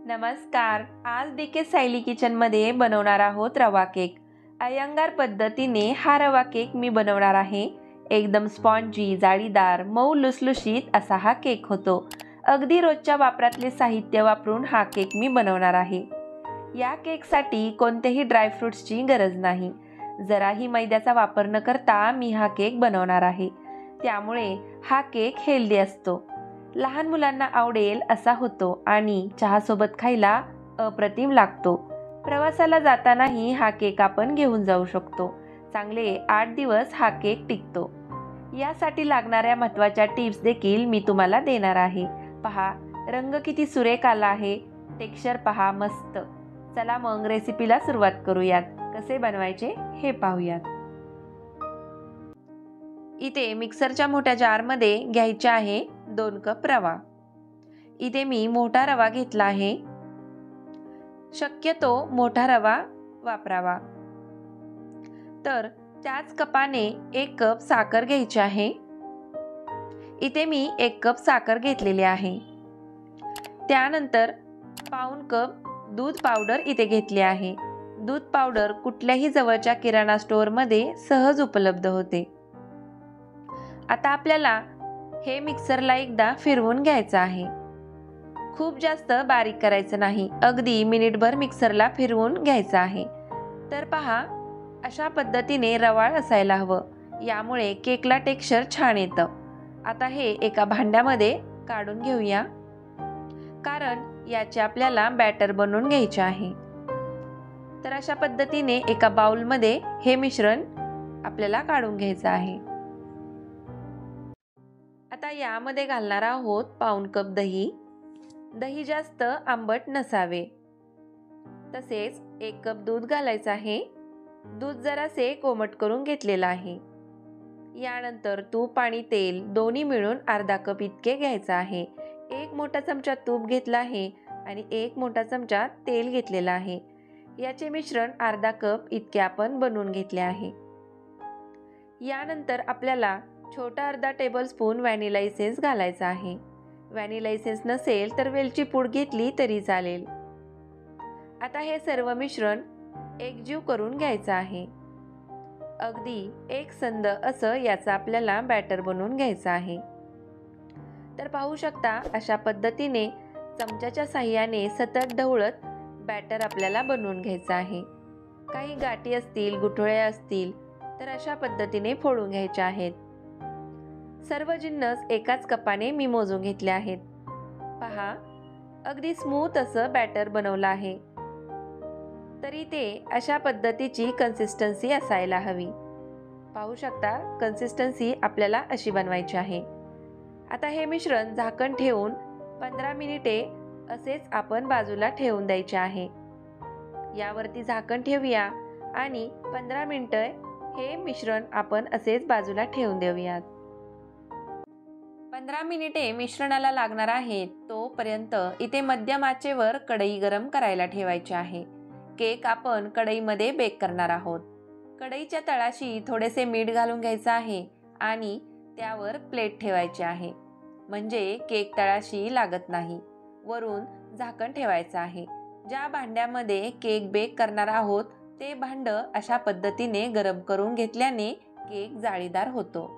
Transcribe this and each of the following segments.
नमस्कार. आज डीके सायली किचनमध्ये बनवणार आहोत रवा केक. अय्यंगार पद्धतीने हा रवा केक मी बनवणार आहे. एकदम स्पॉन्जी, जाळीदार, मऊ लुसलुशीत असा हा केक होतो. अगदी रोजच्या वापरातले साहित्य वापरून हा केक मी बनवणार आहे. या केकसाठी कोणतेही ड्रायफ्रुट्सची गरज नाही. जराही मैद्याचा वापर न करता मी हा केक बनवणार आहे. त्यामुळे हा केक हेल्दी असतो. लहान मुलांना आवडेल असा होतो आणि चहासोबत खायला अप्रतिम लागतो. प्रवासाला जातानाही हा केक आपण घेऊन जाऊ शकतो. चांगले 8 दिवस हा केक टिकतो. यासाठी लागणाऱ्या महत्त्वाच्या टिप्स देखील मी तुम्हाला देणार आहे. पहा, रंग किती सुरेख आला आहे. टेक्स्चर पहा, मस्त. चला मग रेसिपीला सुरुवात करूयात. कसे बनवायचे हे पाहूयात. इथे मिक्सरच्या मोठ्या जारमध्ये घ्यायचे आहे 2 कप रवा. इथे मी मोठा रवा घेतला आहे. शक्यतो मोठा रवा वापरावा. तर त्याच कपाने 1 कप साखर घ्यायची आहे. इथे मी 1 कप साखर घेतलेली आहे. त्यानंतर पाऊण कप दूध पावडर इथे घेतले आहे. दूध पावडर कुठल्याही जवळच्या किराणा स्टोअरमध्ये सहज उपलब्ध होते. आता आपल्याला हे मिक्सरला एकदा फिरवून घ्यायचं आहे. खूप जास्त बारीक करायचं नाही. अगदी मिनिटभर मिक्सरला फिरवून घ्यायचं आहे. तर पहा, अशा पद्धतीने रवाळ असायला हवं. यामुळे केकला टेक्स्चर छान येतं. आता हे एका भांड्यामध्ये काढून घेऊया, कारण याचे आपल्याला बॅटर बनवून घ्यायचे आहे. तर अशा पद्धतीने एका बाउलमध्ये हे मिश्रण आपल्याला काढून घ्यायचं आहे. आता यामध्ये घालणार आहोत पाऊण कप दही. दही जास्त आंबट नसावे. तसेच 1 कप दूध घालायचं आहे. दूध जरासे कोमट करून घेतलेलं आहे. यानंतर तूप आणि तेल दोन्ही मिळून अर्धा कप इतके घ्यायचं आहे. 1 मोठा चमचा तूप घेतला आहे आणि 1 मोठा चमचा तेल घेतलेला आहे. याचे मिश्रण अर्धा कप इतके आपण बनवून घेतले आहे. यानंतर आपल्याला छोटा अर्धा टेबलस्पून व्हॅनिला इसेन्स घालायचा आहे. व्हॅनिला इसेन्स नसेल तर वेलची पूड घेतली तरी चालेल. आता हे सर्व मिश्रण एकजीव करून घ्यायचं आहे. अगदी एकसंध असं याचा आपल्याला बॅटर बनवून घ्यायचं आहे. तर पाहू शकता, अशा पद्धतीने चमच्याच्या साहाय्याने सतत ढवळत बॅटर आपल्याला बनवून घ्यायचं आहे. काही गाठी असतील, गुठळ्या असतील तर अशा पद्धतीने फोडून घ्यायच्या आहेत. सर्व जिन्नस एकाच कपाने मी मोजून घेतले आहेत. पहा, अगदी स्मूथ असं बॅटर बनवलं आहे. तरी ते अशा पद्धतीची कन्सिस्टन्सी असायला हवी. पाहू शकता, कन्सिस्टन्सी आपल्याला अशी बनवायची आहे. आता हे मिश्रण झाकण ठेवून 15 मिनिटे असेच आपण बाजूला ठेवून द्यायचे आहे. यावरती झाकण ठेवूया आणि 15 मिनिटे हे मिश्रण आपण असेच बाजूला ठेवून देऊयात. 15 मिनिटे मिश्रणाला लागणार आहे. तोपर्यंत इथे मध्यम आचेवर कढई गरम करायला ठेवायची आहे. केक आपण कढईमध्ये बेक करणार आहोत. कढईच्या तळाशी थोडेसे मीठ घालून घ्यायचं आहे आणि त्यावर प्लेट ठेवायची आहे, म्हणजे केक तळाशी लागत नाही. वरून झाकण ठेवायचं आहे. ज्या भांड्यामध्ये केक बेक करणार आहोत ते भांड अशा पद्धतीने गरम करून घेतल्याने केक जाळीदार होतो.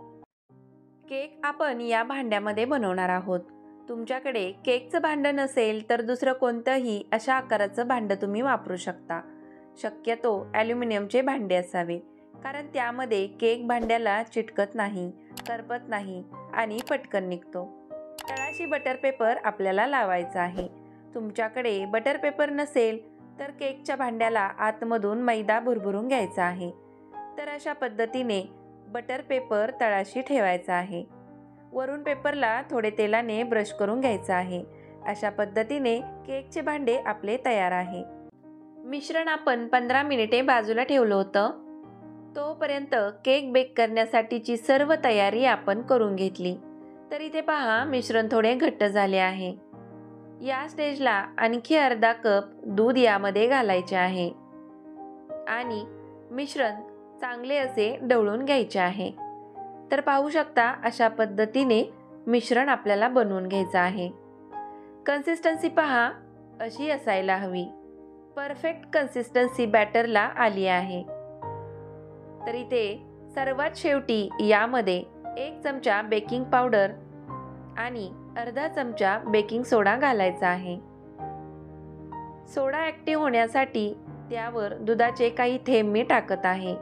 केक आपण या भांड्यामध्ये बनवणार आहोत. तुमच्याकडे केकचं भांड नसेल तर दुसरं कोणतंही अशा आकाराचं भांड तुम्ही वापरू शकता. शक्यतो ॲल्युमिनियमचे भांडे असावे, कारण त्यामध्ये केक भांड्याला चिटकत नाही, करपत नाही आणि पटकन निघतो. तळाशी बटर पेपर आपल्याला लावायचा आहे. तुमच्याकडे बटर पेपर नसेल तर केकच्या भांड्याला आतमधून मैदा भुरभुरून घ्यायचा आहे. तर अशा पद्धतीने बटर पेपर तळाशी ठेवायचा आहे. वरून पेपरला थोडे तेलाने ब्रश करून घ्यायचं आहे. अशा पद्धतीने केकचे भांडे आपले तयार आहे. मिश्रण आपण 15 मिनिटे बाजूला ठेवलं होतं. तोपर्यंत केक बेक करण्यासाठीची सर्व तयारी आपण करून घेतली. तर इथे पहा, मिश्रण थोडे घट्ट झाले आहे. या स्टेजला आणखी अर्धा कप दूध यामध्ये घालायचे आहे आणि मिश्रण चांगले असे ढवळून घ्यायचे आहे. तर पाहू शकता, अशा पद्धतीने मिश्रण आपल्याला बनवून घ्यायचं आहे. कन्सिस्टन्सी पहा, अशी असायला हवी. परफेक्ट कन्सिस्टन्सी बॅटरला आली आहे. तर इथे सर्वात शेवटी यामध्ये 1 चमचा बेकिंग पावडर आणि अर्धा चमचा बेकिंग सोडा घालायचा आहे. सोडा ॲक्टिव्ह होण्यासाठी त्यावर दुधाचे काही थेंब मी टाकत आहे.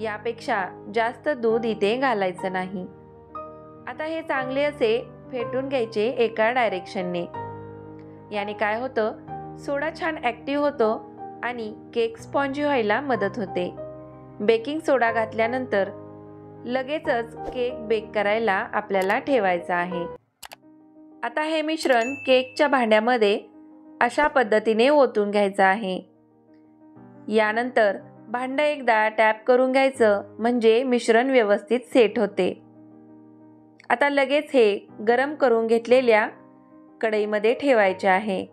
यापेक्षा जास्त दूध इथे घालायचं नाही. आता हे चांगले असे फेटून घ्यायचे एका डायरेक्शनने. याने काय होतं, सोडा छान ॲक्टिव्ह होतो आणि केक स्पॉन्जी व्हायला मदत होते. बेकिंग सोडा घातल्यानंतर लगेचच केक बेक करायला आपल्याला ठेवायचा आहे. आता हे मिश्रण केकच्या भांड्यामध्ये अशा पद्धतीने ओतून घ्यायचं आहे. यानंतर भांडं एकदा टॅप करून घ्यायचं, म्हणजे मिश्रण व्यवस्थित सेट होते. आता लगेच हे गरम करून घेतलेल्या कढईमध्ये ठेवायचे आहे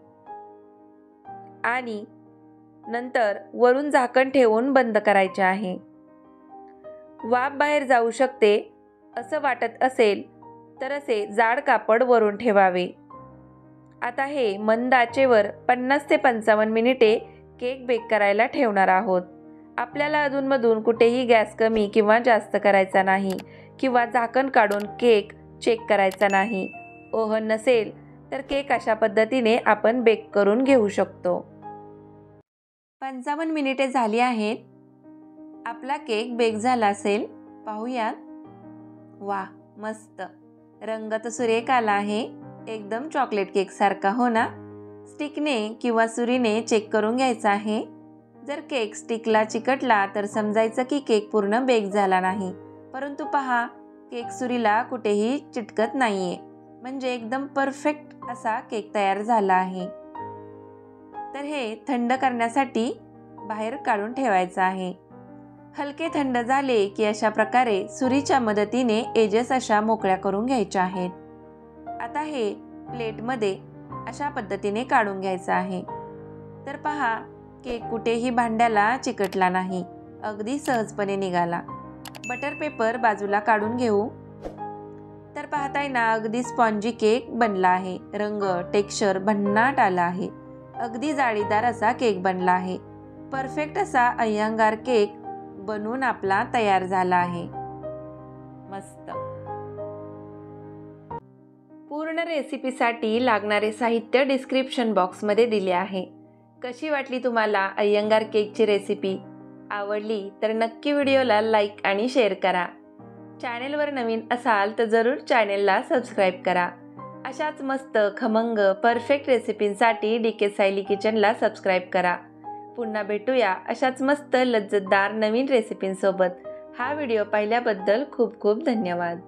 आणि नंतर वरून झाकण ठेवून बंद करायचे आहे. वाफ बाहेर जाऊ शकते असं वाटत असेल तर असे जाड कापड वरून ठेवावे. आता हे मंद आचेवर 50 ते 55 मिनिटे केक बेक करायला ठेवणार आहोत. आपल्याला अधूनमधून कुठेही गॅस कमी किंवा जास्त करायचा नाही किंवा झाकण काढून केक चेक करायचा नाही. ओव्हन नसेल तर केक अशा पद्धतीने आपण बेक करून घेऊ शकतो. 55 मिनिटे झाली आहेत. आपला केक बेक झाला असेल, पाहूयात. वा, मस्त रंग तर सुरेख आला आहे. एकदम चॉकलेट केक सारखा, हो ना? स्टिकने किंवा सुरीने चेक करून घ्यायचा आहे. जर केक स्टिकला चिकटला तर समजायचं की केक पूर्ण बेक झाला नाही. परंतु पहा, केक सुरीला कुठेही चिटकत नाहीये, म्हणजे एकदम परफेक्ट असा केक तयार झाला आहे. तर हे थंड करण्यासाठी बाहेर काढून ठेवायचं आहे. हलके थंड झाले की अशा प्रकारे सुरीच्या मदतीने एजेस अशा मोकळ्या करून घ्यायच्या आहेत. आता हे प्लेटमध्ये अशा पद्धतीने काढून घ्यायचं आहे. तर पहा, केक कुठेही भांड्याला चिकटला नाही, अगदी सहजपणे निघाला. बटर पेपर बाजूला काढून घेऊ. तर पाहताय ना, अगदी स्पॉन्जी केक बनला आहे. रंग, टेक्स्चर भन्नाट आला आहे. अगदी जाळीदार असा केक बनला आहे. परफेक्ट असा अय्यंगार केक बनवून आपला तयार झाला आहे. मस्त. पूर्ण रेसिपीसाठी लागणारे साहित्य डिस्क्रिप्शन बॉक्समध्ये दिले आहे. कशी वाटली तुम्हाला अय्यंगार केकची रेसिपी? आवडली तर नक्की व्हिडिओला लाईक आणि शेअर करा. चॅनेलवर नवीन असाल तर जरूर चॅनेलला सबस्क्राईब करा. अशाच मस्त खमंग परफेक्ट रेसिपींसाठी DK सायली किचनला सबस्क्राईब करा. पुन्हा भेटूया अशाच मस्त लज्जतदार नवीन रेसिपींसोबत. हा व्हिडिओ पाहिल्याबद्दल खूप खूप धन्यवाद.